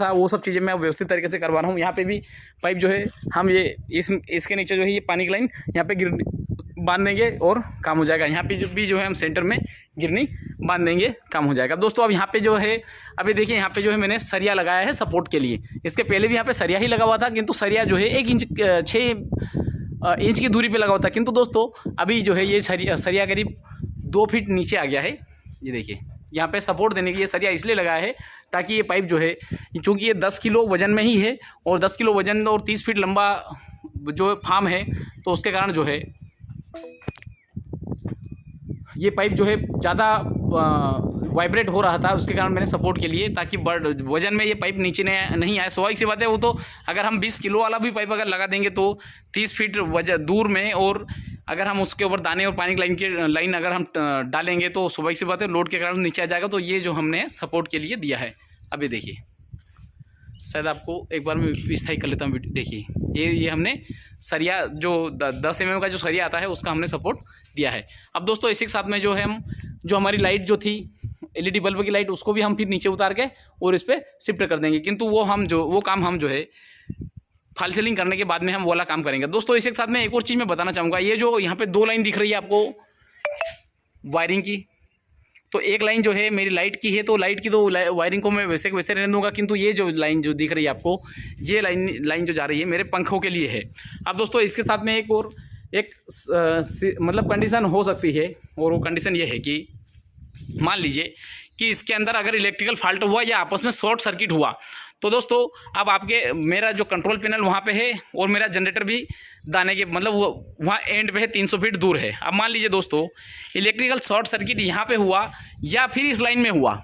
था वो सब चीज़ें मैं व्यवस्थित तरीके से करवा रहा हूँ। यहाँ पे भी पाइप जो है हम ये इसके नीचे जो है ये पानी की लाइन यहाँ पे बांध देंगे और काम हो जाएगा। यहाँ पे जो है हम सेंटर में गिरनी बांध देंगे, काम हो जाएगा। दोस्तों अब यहाँ पे जो है अभी देखिए यहाँ पे जो है मैंने सरिया लगाया है सपोर्ट के लिए। इसके पहले भी यहाँ पे सरिया ही लगा हुआ था, किंतु सरिया जो है 1 इंच 6 इंच की दूरी पे लगा हुआ था। किंतु दोस्तों अभी जो है ये सरिया करीब 2 फीट नीचे आ गया है। ये देखिए यहाँ पे सपोर्ट देने के लिए सरिया इसलिए लगाया है ताकि ये पाइप जो है, चूँकि ये 10 किलो वजन में ही है और 10 किलो वजन और 30 फीट लंबा जो फार्म है, तो उसके कारण जो है ये पाइप जो है ज़्यादा वाइब्रेट हो रहा था। उसके कारण मैंने सपोर्ट के लिए, ताकि वजन में ये पाइप नीचे नहीं आए। स्वाभाविक सी बात है, वो तो अगर हम 20 किलो वाला भी पाइप अगर लगा देंगे तो 30 फीट वजन दूर में, और अगर हम उसके ऊपर दाने और पानी की लाइन अगर हम डालेंगे तो स्वाभाविक सी बात है लोड के कारण नीचे आ जाएगा। तो ये जो हमने सपोर्ट के लिए दिया है, अभी देखिए शायद आपको एक बार मैं विस्तार कर लेता हूँ। देखिए ये हमने सरिया जो 10 mm का जो सरिया आता है उसका हमने सपोर्ट दिया है। अब दोस्तों इसी के साथ में जो है हम जो हमारी लाइट जो थी LED बल्ब की लाइट, उसको भी हम फिर नीचे उतार के और इस पर शिफ्ट कर देंगे। किंतु वो काम हम जो है फॉल सीलिंग करने के बाद में हम वाला काम करेंगे। दोस्तों इसी के साथ में एक और चीज़ मैं बताना चाहूँगा। ये जो यहाँ पे 2 लाइन दिख रही है आपको वायरिंग की, तो एक लाइन जो है मेरी लाइट की है, तो लाइट की तो वायरिंग को मैं वैसे के वैसे रहने दूंगा। किंतु ये जो लाइन जो दिख रही है आपको, ये लाइन जो जा रही है मेरे पंखों के लिए है। अब दोस्तों इसके साथ में एक मतलब कंडीशन हो सकती है, और वो कंडीशन ये है कि मान लीजिए कि इसके अंदर अगर इलेक्ट्रिकल फॉल्ट हुआ या आपस में शॉर्ट सर्किट हुआ, तो दोस्तों अब आपके मेरा जो कंट्रोल पैनल वहाँ पे है और मेरा जनरेटर भी दाने के मतलब वो वहाँ एंड पे है, 300 फीट दूर है। अब मान लीजिए दोस्तों इलेक्ट्रिकल शॉर्ट सर्किट यहाँ पे हुआ या फिर इस लाइन में हुआ,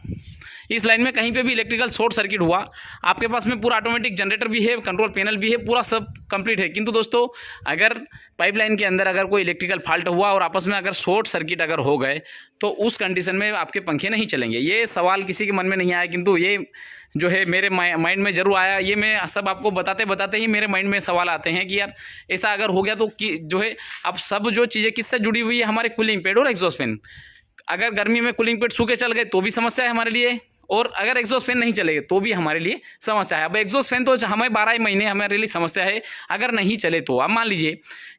इस लाइन में कहीं पे भी इलेक्ट्रिकल शॉर्ट सर्किट हुआ, आपके पास में पूरा ऑटोमेटिक जनरेटर भी है, कंट्रोल पैनल भी है, पूरा सब कंप्लीट है। किंतु दोस्तों अगर पाइपलाइन के अंदर अगर कोई इलेक्ट्रिकल फॉल्ट हुआ और आपस में अगर शॉर्ट सर्किट अगर हो गए, तो उस कंडीशन में आपके पंखे नहीं चलेंगे। ये सवाल किसी के मन में नहीं आया, किंतु ये जो है मेरे माइंड में ज़रूर आया। ये मैं सब आपको बताते बताते ही मेरे माइंड में सवाल आते हैं कि यार ऐसा अगर हो गया तो जो है अब सब जो चीज़ें किससे जुड़ी हुई है, हमारे कूलिंग पैड और एग्जॉस्ट फैन। अगर गर्मी में कूलिंग पैड सूखे चल गए तो भी समस्या है हमारे लिए, और अगर एग्जॉस्ट फैन नहीं चलेगा तो भी हमारे लिए समस्या है। अब एग्जॉस्ट फैन तो हमें 12 महीने हमारे लिए समस्या है, अगर नहीं चले तो। अब मान लीजिए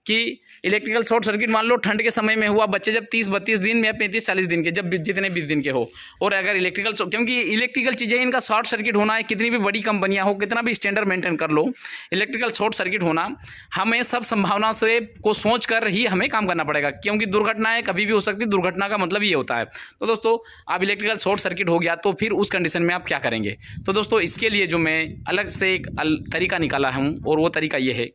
कि इलेक्ट्रिकल शॉर्ट सर्किट मान लो ठंड के समय में हुआ, बच्चे जब 30-32 दिन या 35-40 दिन के, जब जितने 20 दिन के हो, और अगर इलेक्ट्रिकल, क्योंकि इलेक्ट्रिकल चीज़ें इनका शॉर्ट सर्किट होना है, कितनी भी बड़ी कंपनियां हो, कितना भी स्टैंडर्ड मेंटेन कर लो, इलेक्ट्रिकल शॉर्ट सर्किट होना हमें सब संभावना से को सोच कर ही हमें काम करना पड़ेगा, क्योंकि दुर्घटनाएं कभी भी हो सकती है। दुर्घटना का मतलब ये होता है। तो दोस्तों आप इलेक्ट्रिकल शॉर्ट सर्किट हो गया तो फिर उस कंडीशन में आप क्या करेंगे? तो दोस्तों इसके लिए जो मैं अलग से एक तरीका निकाला हूँ, और वो तरीका ये है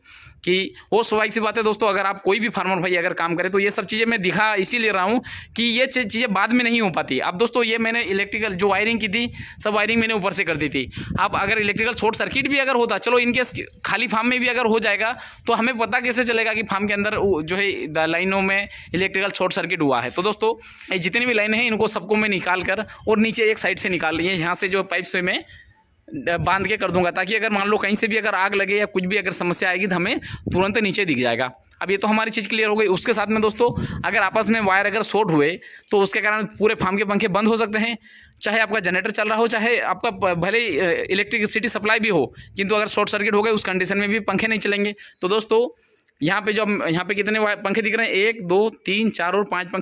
कि वो स्वाभाविक सी बात है दोस्तों, अगर आप कोई भी फार्मर भाई अगर काम करे तो ये सब चीज़ें मैं दिखा इसीलिए रहा हूँ कि ये चीज़ें बाद में नहीं हो पाती। अब दोस्तों ये मैंने इलेक्ट्रिकल जो वायरिंग की थी, सब वायरिंग मैंने ऊपर से कर दी थी। अब अगर इलेक्ट्रिकल शॉर्ट सर्किट भी अगर होता, चलो इनकेस खाली फार्म में भी अगर हो जाएगा, तो हमें पता कैसे चलेगा कि फार्म के अंदर जो है लाइनों में इलेक्ट्रिकल शॉर्ट सर्किट हुआ है? तो दोस्तों ये जितनी भी लाइनें हैं इनको सबको मैं निकाल कर और नीचे एक साइड से निकाल लिए, यहाँ से जो पाइप से मैं बांध के कर दूंगा, ताकि अगर मान लो कहीं से भी अगर आग लगे या कुछ भी अगर समस्या आएगी तो हमें तुरंत नीचे दिख जाएगा। अब ये तो हमारी चीज़ क्लियर हो गई। उसके साथ में दोस्तों अगर आपस में वायर अगर शॉर्ट हुए तो उसके कारण पूरे फार्म के पंखे बंद हो सकते हैं, चाहे आपका जनरेटर चल रहा हो, चाहे आपका भले इलेक्ट्रिसिटी सप्लाई भी हो, किंतु अगर शॉर्ट सर्किट हो गए उस कंडीशन में भी पंखे नहीं चलेंगे। तो दोस्तों यहाँ पे कितने पंखे दिख रहे हैं? 1 2 3 4 और 5 पंखे।